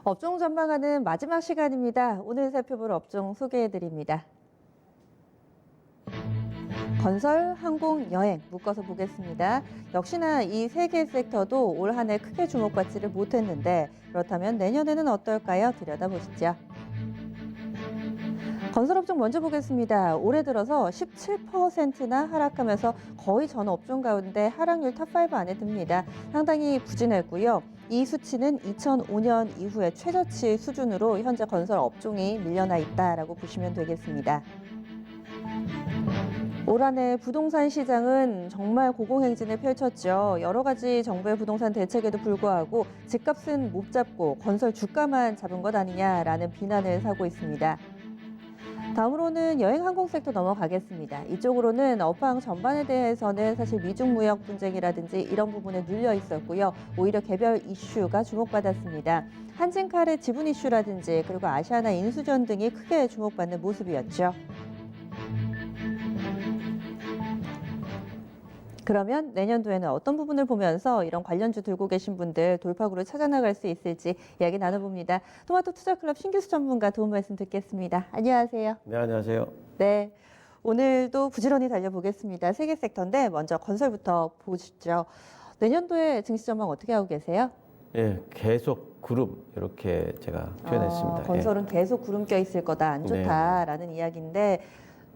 업종 전망하는 마지막 시간입니다. 오늘 살펴볼 업종 소개해드립니다. 건설, 항공, 여행 묶어서 보겠습니다. 역시나 이 세 개 섹터도 올 한 해 크게 주목받지를 못했는데 그렇다면 내년에는 어떨까요? 들여다보시죠. 건설업종 먼저 보겠습니다. 올해 들어서 17%나 하락하면서 거의 전 업종 가운데 하락률 탑5 안에 듭니다. 상당히 부진했고요. 이 수치는 2005년 이후의 최저치 수준으로 현재 건설 업종이 밀려나 있다라고 보시면 되겠습니다. 올 한 해 부동산 시장은 정말 고공행진을 펼쳤죠. 여러 가지 정부의 부동산 대책에도 불구하고 집값은 못 잡고 건설 주가만 잡은 것 아니냐라는 비난을 사고 있습니다. 다음으로는 여행 항공 섹터 넘어가겠습니다. 이쪽으로는 업황 전반에 대해서는 사실 미중 무역 분쟁이라든지 이런 부분에 눌려 있었고요. 오히려 개별 이슈가 주목받았습니다. 한진칼의 지분 이슈라든지 그리고 아시아나 인수전 등이 크게 주목받는 모습이었죠. 그러면 내년도에는 어떤 부분을 보면서 이런 관련주 들고 계신 분들 돌파구를 찾아나갈 수 있을지 이야기 나눠봅니다. 토마토 투자클럽 신규수 전문가 도움 말씀 듣겠습니다. 안녕하세요. 네, 안녕하세요. 네, 오늘도 부지런히 달려보겠습니다. 세 개 섹터인데 먼저 건설부터 보시죠. 내년도에 증시 전망 어떻게 하고 계세요? 예, 계속 구름 이렇게 제가 표현했습니다. 건설은 계속 구름 껴 있을 거다, 안 좋다라는 이야기인데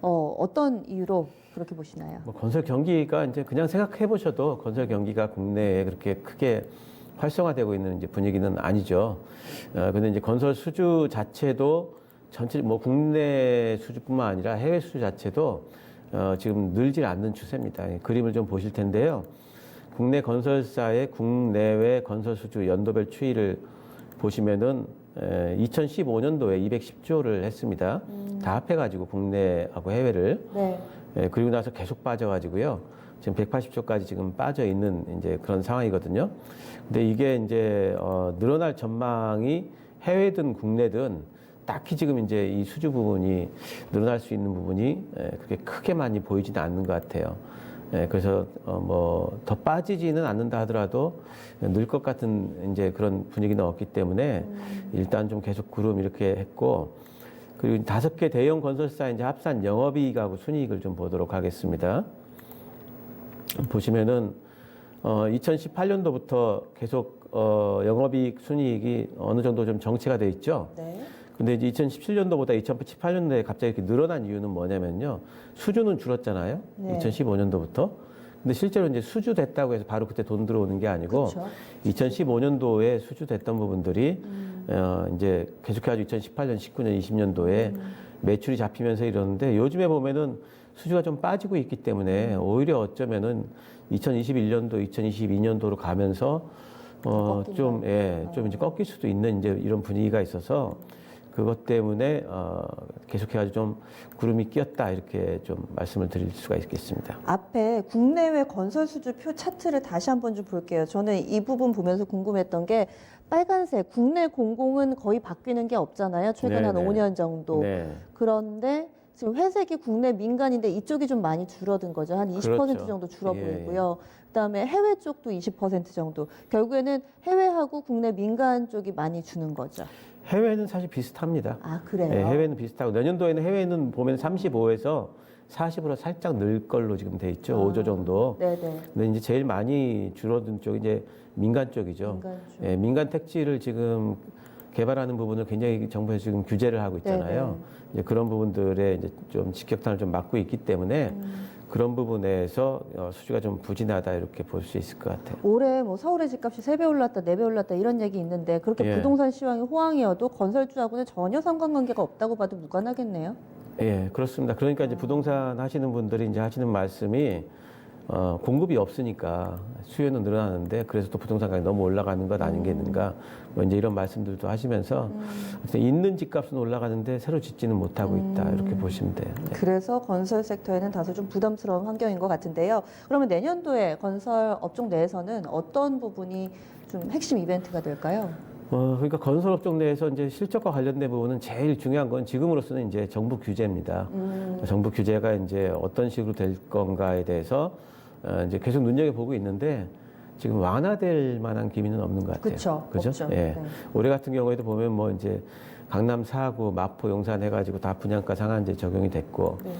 어떤 이유로 그렇게 보시나요? 건설 경기가 이제 그냥 생각해 보셔도 건설 경기가 국내에 그렇게 크게 활성화되고 있는 이제 분위기는 아니죠. 근데 이제 건설 수주 자체도 전체 국내 수주뿐만 아니라 해외 수주 자체도 지금 늘지 않는 추세입니다. 그림을 좀 보실 텐데요. 국내 건설사의 국내외 건설 수주 연도별 추이를 보시면은 2015년도에 210조를 했습니다. 다 합해가지고 국내하고 해외를. 네. 그리고 나서 계속 빠져가지고요. 지금 180조까지 지금 빠져 있는 이제 그런 상황이거든요. 근데 이게 이제 늘어날 전망이 해외든 국내든 딱히 지금 이제 이 수주 부분이 늘어날 수 있는 부분이 그렇게 크게 많이 보이지는 않는 것 같아요. 그래서 더 빠지지는 않는다 하더라도 늘 것 같은 이제 그런 분위기는 없기 때문에 일단 좀 계속 구름 이렇게 했고, 그리고 5개 대형 건설사 이제 합산 영업이익하고 순이익을 좀 보도록 하겠습니다. 보시면은 2018년도부터 계속 영업이익 순이익이 어느 정도 좀 정체가 돼 있죠. 네. 근데 이제 2017년도보다 2018년도에 갑자기 이렇게 늘어난 이유는 뭐냐면요. 수주는 줄었잖아요. 네. 2015년도부터. 근데 실제로 이제 수주 됐다고 해서 바로 그때 돈 들어오는 게 아니고, 그쵸. 2015년도에 수주 됐던 부분들이 이제 계속해가지고 2018년, 19년, 20년도에 매출이 잡히면서 이러는데, 요즘에 보면은 수주가 좀 빠지고 있기 때문에 오히려 어쩌면은 2021년도, 2022년도로 가면서 좀 이제 꺾일 수도 있는 이제 이런 분위기가 있어서, 그것 때문에 계속해가지고 좀 구름이 끼었다 이렇게 좀 말씀을 드릴 수가 있겠습니다. 앞에 국내외 건설 수주 표 차트를 다시 한번 좀 볼게요. 저는 이 부분 보면서 궁금했던 게 빨간색 국내 공공은 거의 바뀌는 게 없잖아요. 최근 한 5년 정도. 네. 그런데 지금 회색이 국내 민간인데 이쪽이 좀 많이 줄어든 거죠. 한 20% 그렇죠. 정도 줄어 예, 보이고요. 그다음에 해외 쪽도 20% 정도. 결국에는 해외하고 국내 민간 쪽이 많이 주는 거죠. 해외는 사실 비슷합니다. 아, 그래요? 네, 해외는 비슷하고 내년도에는 해외는 보면 35에서 40으로 살짝 늘 걸로 지금 돼 있죠. 5조 정도. 네네. 근데 이제 제일 많이 줄어든 쪽이 이제 민간 쪽이죠. 민간 쪽. 예, 민간 택지를 지금 개발하는 부분을 굉장히 정부에서 지금 규제를 하고 있잖아요. 이제 그런 부분들에 이제 좀 직격탄을 좀 맞고 있기 때문에 그런 부분에서 수주가 좀 부진하다 이렇게 볼 수 있을 것 같아요. 올해 서울의 집값이 3배 올랐다, 4배 올랐다 이런 얘기 있는데 그렇게 예. 부동산 시황이 호황이어도 건설주하고는 전혀 상관관계가 없다고 봐도 무관하겠네요. 예, 그렇습니다. 그러니까 이제 부동산 하시는 분들이 이제 하시는 말씀이 공급이 없으니까 수요는 늘어나는데 그래서 또 부동산 가격이 너무 올라가는 것 아니겠는가 뭐 이제 이런 말씀들도 하시면서 있는 집값은 올라가는데 새로 짓지는 못하고 있다 이렇게 보시면 돼요. 네. 그래서 건설 섹터에는 다소 좀 부담스러운 환경인 것 같은데요. 그러면 내년도에 건설 업종 내에서는 어떤 부분이 좀 핵심 이벤트가 될까요? 그러니까 건설업종 내에서 이제 실적과 관련된 부분은 제일 중요한 건 지금으로서는 이제 정부 규제입니다. 정부 규제가 이제 어떤 식으로 될 건가에 대해서 이제 계속 눈여겨보고 있는데 지금 완화될 만한 기미는 없는 것 같아요. 그쵸, 그죠? 없죠. 예. 네. 올해 같은 경우에도 보면 뭐 이제 강남 4구, 마포, 용산 해가지고 다 분양가 상한제 적용이 됐고 네.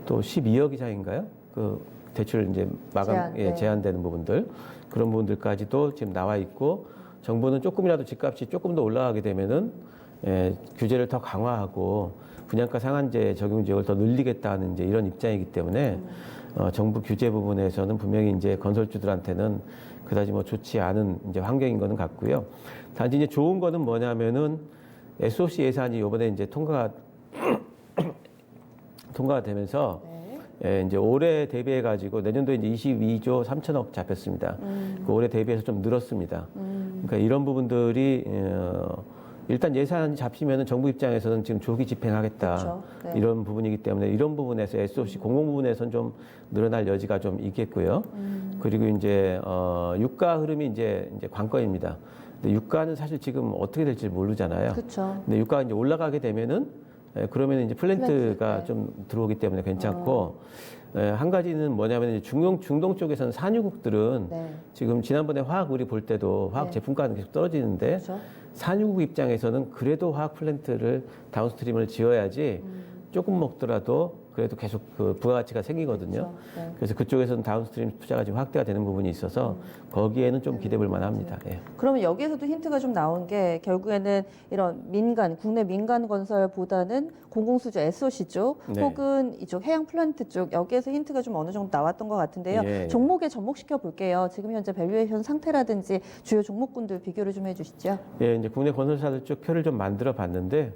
또 12억 이상인가요? 그 대출 이제 마감 제한, 예, 네. 제한되는 부분들 그런 부분들까지도 지금 나와 있고 정부는 조금이라도 집값이 조금 더 올라가게 되면은 예, 규제를 더 강화하고 분양가 상한제 적용 지역을 더 늘리겠다는 이제 이런 입장이기 때문에 정부 규제 부분에서는 분명히 이제 건설주들한테는 그다지 뭐 좋지 않은 이제 환경인 거는 같고요. 단지 이제 좋은 거는 뭐냐면은 SOC 예산이 이번에 이제 통과가 되면서 네. 예, 이제 올해 대비해 가지고 내년도에 이제 22조 3천억 잡혔습니다. 그 올해 대비해서 좀 늘었습니다. 그러니까 이런 부분들이 일단 예산이 잡히면은 정부 입장에서는 지금 조기 집행하겠다 그렇죠. 네. 이런 부분이기 때문에 이런 부분에서 SOC 공공 부분에서는 좀 늘어날 여지가 좀 있겠고요. 그리고 이제 유가 흐름이 이제 관건입니다. 근데 유가는 사실 지금 어떻게 될지 모르잖아요. 그렇죠. 근데 유가가 이제 올라가게 되면은 그러면 이제 플랜트가 네. 좀 들어오기 때문에 괜찮고 한 가지는 뭐냐면 이제 중동 쪽에서는 산유국들은 네. 지금 지난번에 화학 우리 볼 때도 화학 네. 제품가는 계속 떨어지는데 그렇죠. 산유국 입장에서는 그래도 화학 플랜트를 다운스트림을 지어야지 조금 먹더라도 그래도 계속 그 부가가치가 생기거든요. 그렇죠. 네. 그래서 그쪽에서는 다운스트림 투자가 지금 확대가 되는 부분이 있어서 거기에는 좀 기대 볼 만합니다. 예. 그러면 여기에서도 힌트가 좀 나온 게 결국에는 이런 민간, 국내 민간 건설보다는 공공수주 SOC 쪽 네. 혹은 이쪽 해양 플란트 쪽 여기에서 힌트가 좀 어느 정도 나왔던 것 같은데요. 예. 종목에 접목시켜 볼게요. 지금 현재 밸류에이션 상태라든지 주요 종목군들 비교를 좀 해주시죠. 예, 이제 국내 건설사들 쪽 표를 좀 만들어 봤는데,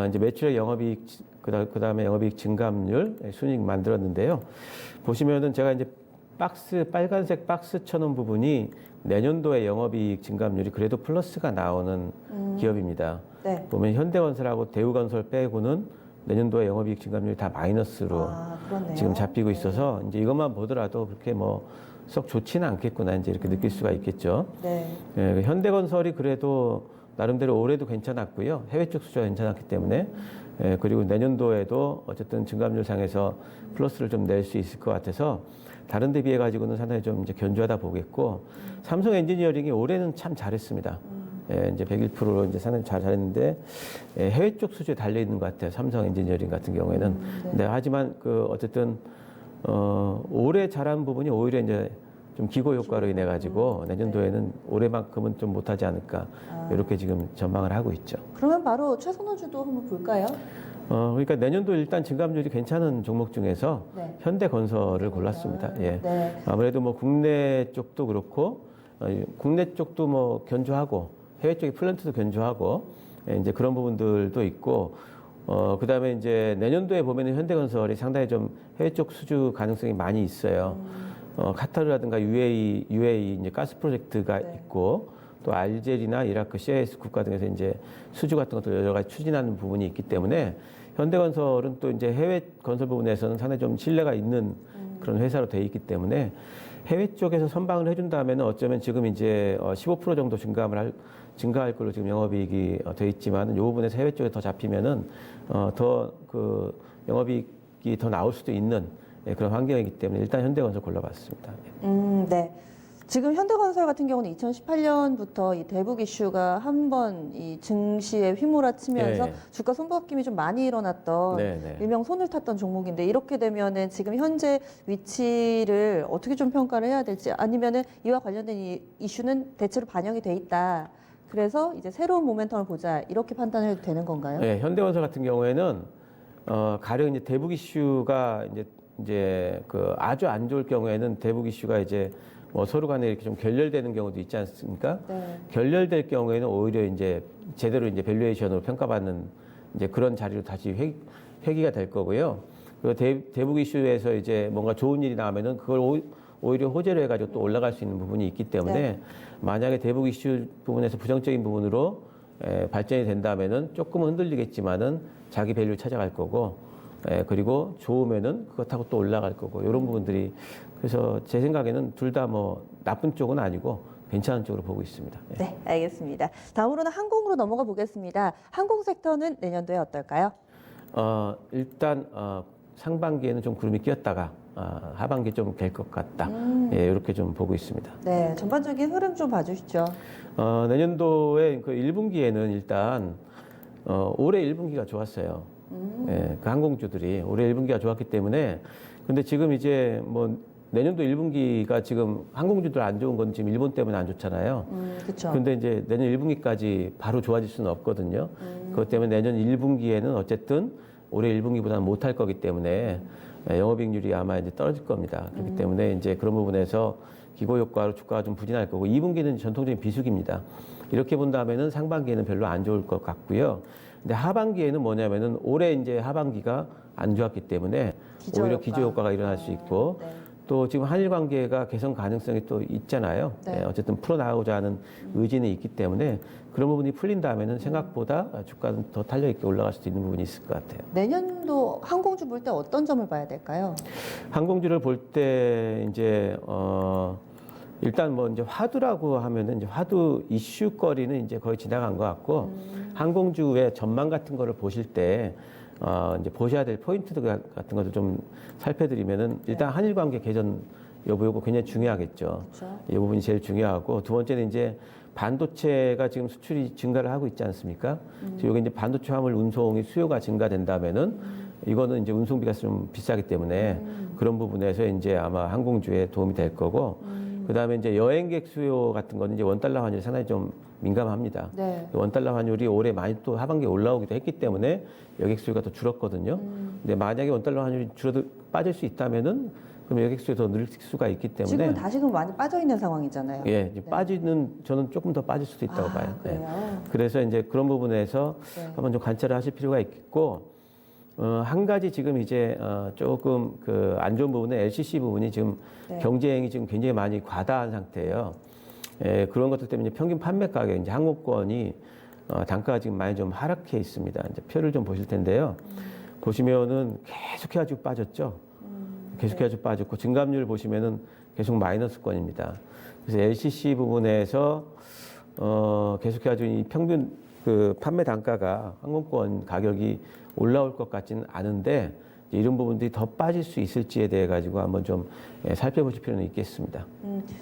이제 매출액 영업이익, 그 다음에 영업이익 증감률, 순이익 만들었는데요. 보시면은 제가 이제 빨간색 박스 쳐놓은 부분이 내년도에 영업이익 증감률이 그래도 플러스가 나오는 기업입니다. 네. 보면 현대건설하고 대우건설 빼고는 내년도에 영업이익 증감률이 다 마이너스로 그렇네요. 지금 잡히고 있어서 이제 이것만 보더라도 그렇게 뭐 썩 좋지는 않겠구나 이제 이렇게 느낄 수가 있겠죠. 네. 예, 현대건설이 그래도 나름대로 올해도 괜찮았고요. 해외 쪽 수주가 괜찮았기 때문에 그리고 내년도에도 어쨌든 증감률 상에서 플러스를 좀 낼 수 있을 것 같아서 다른 데 비해 가지고는 상당히 좀 이제 견조하다 보겠고 삼성 엔지니어링이 올해는 참 잘했습니다. 이제 101%로 이제 상당히 잘했는데 해외 쪽 수주에 달려 있는 것 같아요. 삼성 엔지니어링 같은 경우에는. 네. 근데 하지만 그 어쨌든 올해 잘한 부분이 오히려 이제 좀 기고 효과로 인해 가지고 내년도에는 올해만큼은 좀 못하지 않을까 이렇게 지금 전망을 하고 있죠. 그러면 바로 최선호주도 한번 볼까요? 그러니까 내년도 일단 증감률이 괜찮은 종목 중에서 네. 현대건설을 골랐습니다. 예. 네. 아무래도 뭐 국내 쪽도 그렇고 국내 쪽도 뭐 견조하고 해외 쪽의 플랜트도 견조하고 이제 그런 부분들도 있고 그다음에 이제 내년도에 보면은 현대건설이 상당히 좀 해외 쪽 수주 가능성이 많이 있어요. 카타르라든가 UAE 이제 가스 프로젝트가 네. 있고 또 알제리나 이라크, CIS 국가 등에서 이제 수주 같은 것도 여러 가지 추진하는 부분이 있기 때문에 현대건설은 또 이제 해외 건설 부분에서는 상당히 좀 신뢰가 있는 그런 회사로 돼 있기 때문에 해외 쪽에서 선방을 해준다면은 어쩌면 지금 이제 15% 정도 증가할 걸로 지금 영업이익이 돼 있지만 이 부분에서 해외 쪽에 더 잡히면은 더 그 영업이익이 더 나올 수도 있는 그런 환경이기 때문에 일단 현대건설 골라봤습니다. 네. 지금 현대건설 같은 경우는 2018년부터 이 대북 이슈가 한번 이 증시에 휘몰아치면서 네. 주가 손바뀜이 좀 많이 일어났던 네. 일명 손을 탔던 종목인데 이렇게 되면은 지금 현재 위치를 어떻게 좀 평가를 해야 될지 아니면은 이와 관련된 이 이슈는 대체로 반영이 돼 있다. 그래서 이제 새로운 모멘텀을 보자 이렇게 판단해도 되는 건가요? 네, 현대건설 같은 경우에는 가령 이제 대북 이슈가 이제 그 아주 안 좋을 경우에는 대북 이슈가 이제 뭐 서로 간에 이렇게 좀 결렬되는 경우도 있지 않습니까? 네. 결렬될 경우에는 오히려 이제 제대로 이제 밸류에이션으로 평가받는 이제 그런 자리로 다시 회귀가 될 거고요. 그리고 대북 이슈에서 이제 뭔가 좋은 일이 나오면은 그걸 오히려 호재로 해가지고 또 올라갈 수 있는 부분이 있기 때문에 네. 만약에 대북 이슈 부분에서 부정적인 부분으로 발전이 된다면은 조금은 흔들리겠지만은 자기 밸류 찾아갈 거고 그리고 좋으면은 그것하고 또 올라갈 거고 이런 부분들이 그래서 제 생각에는 둘 다 뭐 나쁜 쪽은 아니고 괜찮은 쪽으로 보고 있습니다. 예. 네, 알겠습니다. 다음으로는 항공으로 넘어가 보겠습니다. 항공 섹터는 내년도에 어떨까요? 일단 상반기에는 좀 구름이 끼었다가 하반기에 좀 될 것 같다. 예, 이렇게 좀 보고 있습니다. 네, 전반적인 흐름 좀 봐주시죠. 내년도에 그 1분기에는 일단 올해 1분기가 좋았어요. 예, 그 항공주들이 올해 1분기가 좋았기 때문에 근데 지금 이제 뭐 내년도 1분기가 지금 항공주들 안 좋은 건 지금 일본 때문에 안 좋잖아요. 그렇죠. 근데 이제 내년 1분기까지 바로 좋아질 수는 없거든요. 그것 때문에 내년 1분기에는 어쨌든 올해 1분기보다는 못할 거기 때문에 영업이익률이 아마 이제 떨어질 겁니다. 그렇기 때문에 이제 그런 부분에서 기고 효과로 주가가 좀 부진할 거고 2분기는 전통적인 비수기입니다. 이렇게 본다면은 상반기에는 별로 안 좋을 것 같고요. 근데 하반기에는 뭐냐면은 올해 이제 하반기가 안 좋았기 때문에 오히려 기저 효과가 일어날 수 있고 네. 또 지금 한일 관계가 개선 가능성이 또 있잖아요. 네. 예, 어쨌든 풀어나가고자 하는 의지는 있기 때문에 그런 부분이 풀린다면은 생각보다 주가는 더 탄력 있게 올라갈 수도 있는 부분이 있을 것 같아요. 내년도 항공주 볼 때 어떤 점을 봐야 될까요? 항공주를 볼 때 이제 일단 뭐 이제 화두라고 하면은 이제 화두 이슈거리는 이제 거의 지나간 것 같고 항공주의 전망 같은 거를 보실 때 이제 보셔야 될 포인트들 같은 것도 좀 살펴드리면은 일단 한일 관계 개선 여부 요거 굉장히 중요하겠죠. 그렇죠. 이 부분이 제일 중요하고 두 번째는 이제 반도체가 지금 수출이 증가를 하고 있지 않습니까? 여기 이제 반도체 화물 운송이 수요가 증가된다면은 이거는 이제 운송비가 좀 비싸기 때문에 그런 부분에서 이제 아마 항공주에 도움이 될 거고 그다음에 이제 여행객 수요 같은 거는 이제 원달러 환율이 상당히 좀 민감합니다. 네. 원달러 환율이 올해 많이 또 하반기에 올라오기도 했기 때문에 여객 수요가 더 줄었거든요. 근데 만약에 원달러 환율이 빠질 수 있다면은 그럼 여객 수요 더 늘 수가 있기 때문에 지금은 다시금 많이 빠져 있는 상황이잖아요. 예, 이제 빠지는 저는 조금 더 빠질 수도 있다고 봐요. 예. 그래요? 그래서 이제 그런 부분에서 네. 한번 좀 관찰을 하실 필요가 있겠고 한 가지 지금 이제 조금 그 안 좋은 부분은 LCC 부분이 지금 네. 경쟁이 지금 굉장히 많이 과다한 상태예요. 예, 그런 것들 때문에 이제 평균 판매 가격 이제 항공권이 단가가 지금 많이 좀 하락해 있습니다. 이제 표를 좀 보실 텐데요. 보시면은 계속해가지고 빠졌죠. 계속해가지고 빠졌고 증감률 보시면은 계속 마이너스권입니다. 그래서 LCC 부분에서 계속해가지고 이 평균 그 판매 단가가 항공권 가격이 올라올 것 같지는 않은데 이런 부분들이 더 빠질 수 있을지에 대해 가지고 한번 좀 살펴보실 필요는 있겠습니다.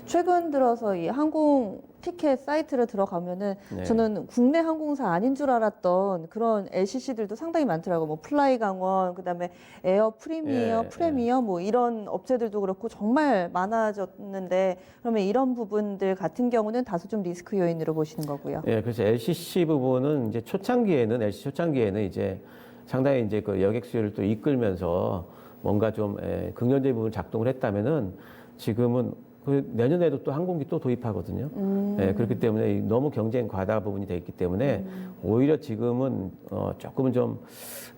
최근 들어서 이 항공 티켓 사이트를 들어가면은 네. 저는 국내 항공사 아닌 줄 알았던 그런 LCC들도 상당히 많더라고요. 뭐 플라이 강원, 그다음에 에어 프리미어, 프레미어 뭐 이런 업체들도 그렇고 정말 많아졌는데 그러면 이런 부분들 같은 경우는 다소 좀 리스크 요인으로 보시는 거고요. 예, 그래서 LCC 부분은 이제 LCC 초창기에는 이제 상당히 이제 그 여객 수요를 또 이끌면서 뭔가 좀 긍정적인 부분을 작동을 했다면은 지금은 그 내년에도 또 항공기 또 도입하거든요. 예, 그렇기 때문에 너무 경쟁 과다 부분이 돼 있기 때문에 오히려 지금은 조금은 좀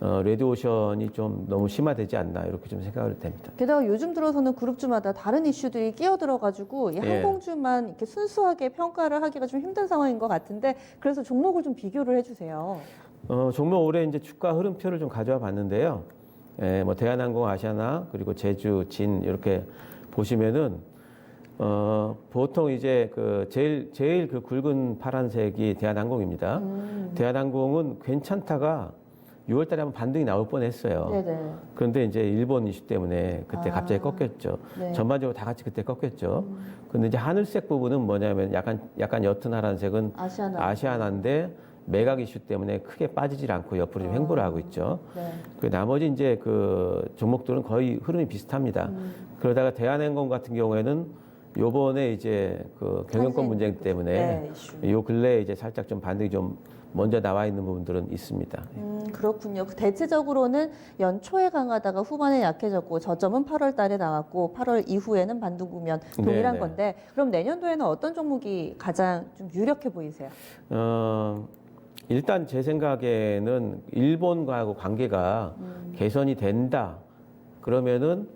레드오션이 좀 너무 심화되지 않나 이렇게 좀 생각을 됩니다. 게다가 요즘 들어서는 그룹주마다 다른 이슈들이 끼어들어가지고 이 항공주만 이렇게 순수하게 평가를 하기가 좀 힘든 상황인 것 같은데 그래서 종목을 좀 비교를 해주세요. 종목 올해 이제 주가 흐름표를 좀 가져와 봤는데요. 예, 뭐 대한항공, 아시아나 그리고 제주, 진 이렇게 보시면은 보통 이제 그 제일 그 굵은 파란색이 대한항공입니다. 대한항공은 괜찮다가 6월달에 한번 반등이 나올 뻔했어요. 네네. 그런데 이제 일본 이슈 때문에 그때 갑자기 꺾였죠. 네. 전반적으로 다 같이 그때 꺾였죠. 근데 이제 하늘색 부분은 뭐냐면 약간 옅은 하얀색은 아시아나인데 매각 이슈 때문에 크게 빠지질 않고 옆으로 좀 횡보를 하고 있죠. 네. 그 나머지 이제 그 종목들은 거의 흐름이 비슷합니다. 그러다가 대한항공 같은 경우에는 요번에 이제 그 경영권 문제 때문에 요 근래에 이제 살짝 좀 반등이 좀 먼저 나와 있는 부분들은 있습니다. 그렇군요. 대체적으로는 연초에 강하다가 후반에 약해졌고 저점은 8월 달에 나왔고 8월 이후에는 반등 구면 동일한 네네. 건데 그럼 내년도에는 어떤 종목이 가장 좀 유력해 보이세요? 일단 제 생각에는 일본과하고 관계가 개선이 된다. 그러면은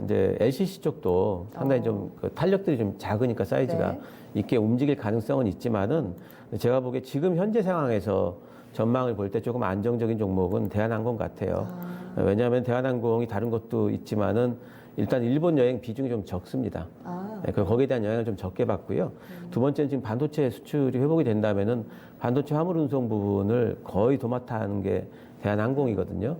이제 LCC 쪽도 상당히 좀 그 탄력들이 좀 작으니까 사이즈가 네. 있게 움직일 가능성은 있지만은 제가 보기에 지금 현재 상황에서 전망을 볼 때 조금 안정적인 종목은 대한항공 같아요. 왜냐하면 대한항공이 다른 것도 있지만은 일단 일본 여행 비중이 좀 적습니다. 네, 거기에 대한 영향을 좀 적게 받고요. 두 번째는 지금 반도체 수출이 회복이 된다면은 반도체 화물 운송 부분을 거의 도맡아 하는 게 대한항공이거든요.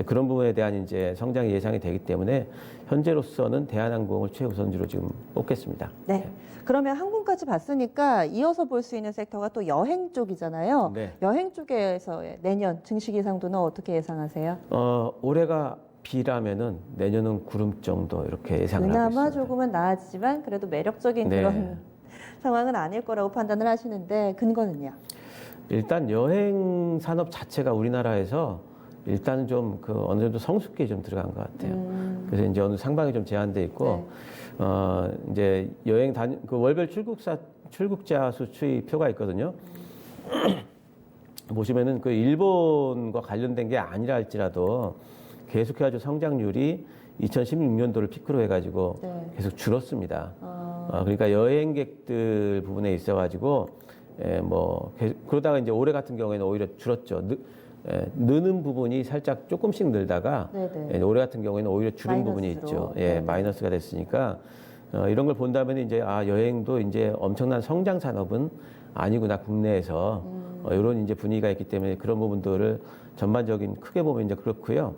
그런 부분에 대한 이제 성장이 예상이 되기 때문에 현재로서는 대한항공을 최우선주로 지금 뽑겠습니다. 네. 그러면 항공까지 봤으니까 이어서 볼 수 있는 섹터가 또 여행 쪽이잖아요. 네. 여행 쪽에서 내년 증시 기상도는 어떻게 예상하세요? 올해가 비라면은 내년은 구름 정도 이렇게 예상을 하고 그나마 있습니다. 조금은 나아지만 그래도 매력적인 네. 그런 상황은 아닐 거라고 판단을 하시는데 근거는요? 일단 여행 산업 자체가 우리나라에서 일단은 좀 그 어느 정도 성숙기에 좀 들어간 것 같아요. 그래서 이제 어느 상방이 좀 제한돼 있고, 이제 여행 그 월별 출국자 수 추이표가 있거든요. 보시면은 그 일본과 관련된 게 아니라 할지라도 계속해가지고 성장률이 2016년도를 피크로 해가지고 네. 계속 줄었습니다. 그러니까 여행객들 부분에 있어가지고 그러다가 이제 올해 같은 경우에는 오히려 줄었죠. 느는 부분이 살짝 조금씩 늘다가 네네. 올해 같은 경우에는 오히려 줄은 부분이 마이너스로. 있죠. 네네. 마이너스가 됐으니까 이런 걸 본다면 이제 여행도 이제 엄청난 성장 산업은 아니구나 국내에서 이런 이제 분위기가 있기 때문에 그런 부분들을 전반적인 크게 보면 이제 그렇고요.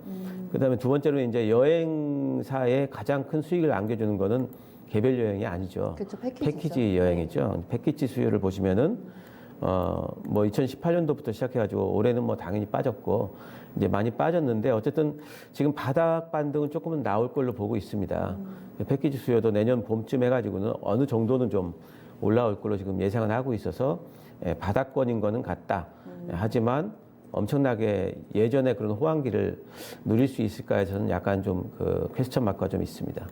그다음에 두 번째로 이제 여행사에 가장 큰 수익을 안겨주는 거는 개별 여행이 아니죠. 그렇죠. 패키지죠. 패키지 여행이죠. 패키지 수요를 보시면은 2018년도부터 시작해가지고 올해는 당연히 빠졌고 이제 많이 빠졌는데 어쨌든 지금 바닥 반등은 조금은 나올 걸로 보고 있습니다. 패키지 수요도 내년 봄쯤 해가지고는 어느 정도는 좀 올라올 걸로 지금 예상을 하고 있어서 바닥권인 거는 같다. 하지만 엄청나게 예전에 그런 호황기를 누릴 수 있을까에 저는 약간 좀 그 퀘스천 마크가 좀 있습니다.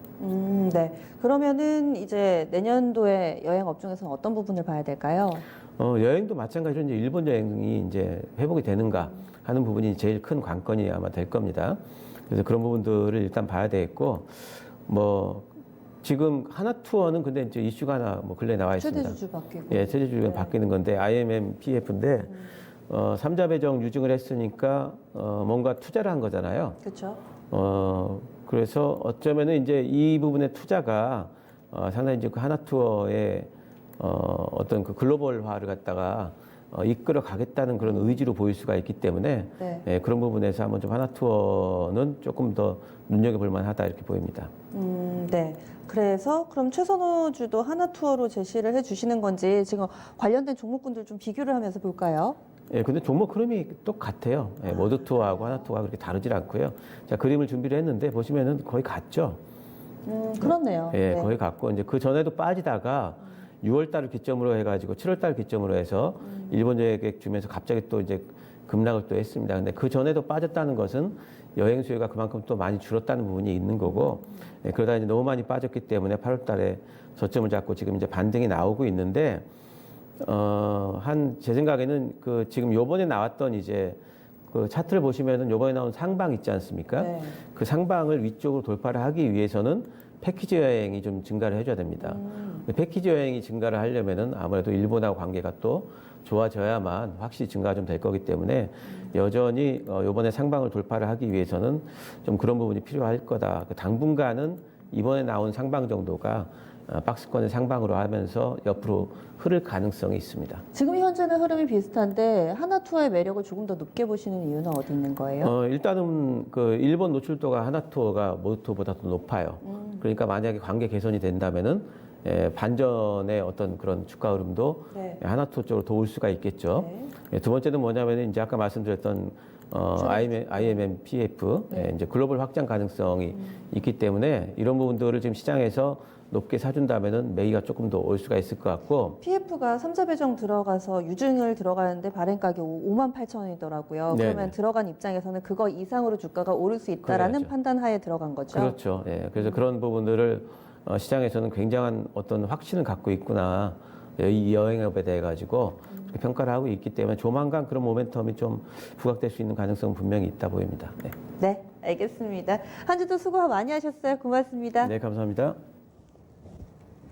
네. 그러면은 이제 내년도에 여행 업종에서는 어떤 부분을 봐야 될까요? 여행도 마찬가지로 이제 일본 여행이 이제 회복이 되는가 하는 부분이 제일 큰 관건이 아마 될 겁니다. 그래서 그런 부분들을 일단 봐야 되겠고, 지금 하나투어는 근데 이제 이슈가 하나 근래에 나와 있습니다. 최대주주 바뀌고. 최대주주가 바뀌는 건데 IMF-PF인데 3자 배정 유증을 했으니까 뭔가 투자를 한 거잖아요. 그렇죠. 그래서 어쩌면은 이제 이 부분의 투자가 상당히 이제 그 하나투어의 어떤 그 글로벌화를 갖다가 이끌어 가겠다는 그런 의지로 보일 수가 있기 때문에 그런 부분에서 한번 좀 하나투어는 조금 더 눈여겨볼 만하다 이렇게 보입니다. 네. 그래서 그럼 최선호 주도 하나투어로 제시를 해주시는 건지 지금 관련된 종목군들 좀 비교를 하면서 볼까요? 근데 종목 흐름이 똑같아요. 모드 투어하고 하나 투어가 그렇게 다르질 않고요. 자, 그림을 준비를 했는데 보시면은 거의 같죠. 그렇네요. 거의 같고 이제 그 전에도 빠지다가 6월 달을 기점으로 해가지고 7월 달 기점으로 해서 일본 여행객 주면서 갑자기 또 이제 급락을 또 했습니다. 근데 그 전에도 빠졌다는 것은 여행 수요가 그만큼 또 많이 줄었다는 부분이 있는 거고 그러다 이제 너무 많이 빠졌기 때문에 8월 달에 저점을 잡고 지금 이제 반등이 나오고 있는데 제 생각에는 지금 요번에 나왔던 이제 그 차트를 보시면은 요번에 나온 상방 있지 않습니까? 그 상방을 위쪽으로 돌파를 하기 위해서는 패키지 여행이 좀 증가를 해줘야 됩니다. 패키지 여행이 증가를 하려면은 아무래도 일본하고 관계가 또 좋아져야만 확실히 증가가 좀 될 거기 때문에 여전히 요번에 상방을 돌파를 하기 위해서는 좀 그런 부분이 필요할 거다. 당분간은 이번에 나온 상방 정도가 박스권의 상방으로 하면서 옆으로 흐를 가능성이 있습니다. 지금 현재는 흐름이 비슷한데 하나투어의 매력을 조금 더 높게 보시는 이유는 어디 있는 거예요? 일단은 그 일본 노출도가 하나투어가 모드투어보다 더 높아요. 그러니까 만약에 관계 개선이 된다면은 반전의 어떤 그런 주가 흐름도 하나투어 쪽으로 더 올 수가 있겠죠. 두 번째는 뭐냐면은 이제 아까 말씀드렸던 IMF-PF 이제 글로벌 확장 가능성이 있기 때문에 이런 부분들을 지금 시장에서 높게 사준다면은 매기가 조금 더 올 수가 있을 것 같고 PF가 3자 배정 들어가서 유증을 들어가는데 발행 가격 58,000원이더라고요. 그러면 들어간 입장에서는 그거 이상으로 주가가 오를 수 있다라는 그래야죠. 판단 하에 들어간 거죠. 그렇죠. 그래서 그런 부분들을 시장에서는 굉장한 어떤 확신을 갖고 있구나. 이 여행업에 대해 가지고 그렇게 평가를 하고 있기 때문에 조만간 그런 모멘텀이 좀 부각될 수 있는 가능성은 분명히 있다 보입니다. 네, 알겠습니다. 한 주도 수고 많이 하셨어요. 고맙습니다. 네, 감사합니다.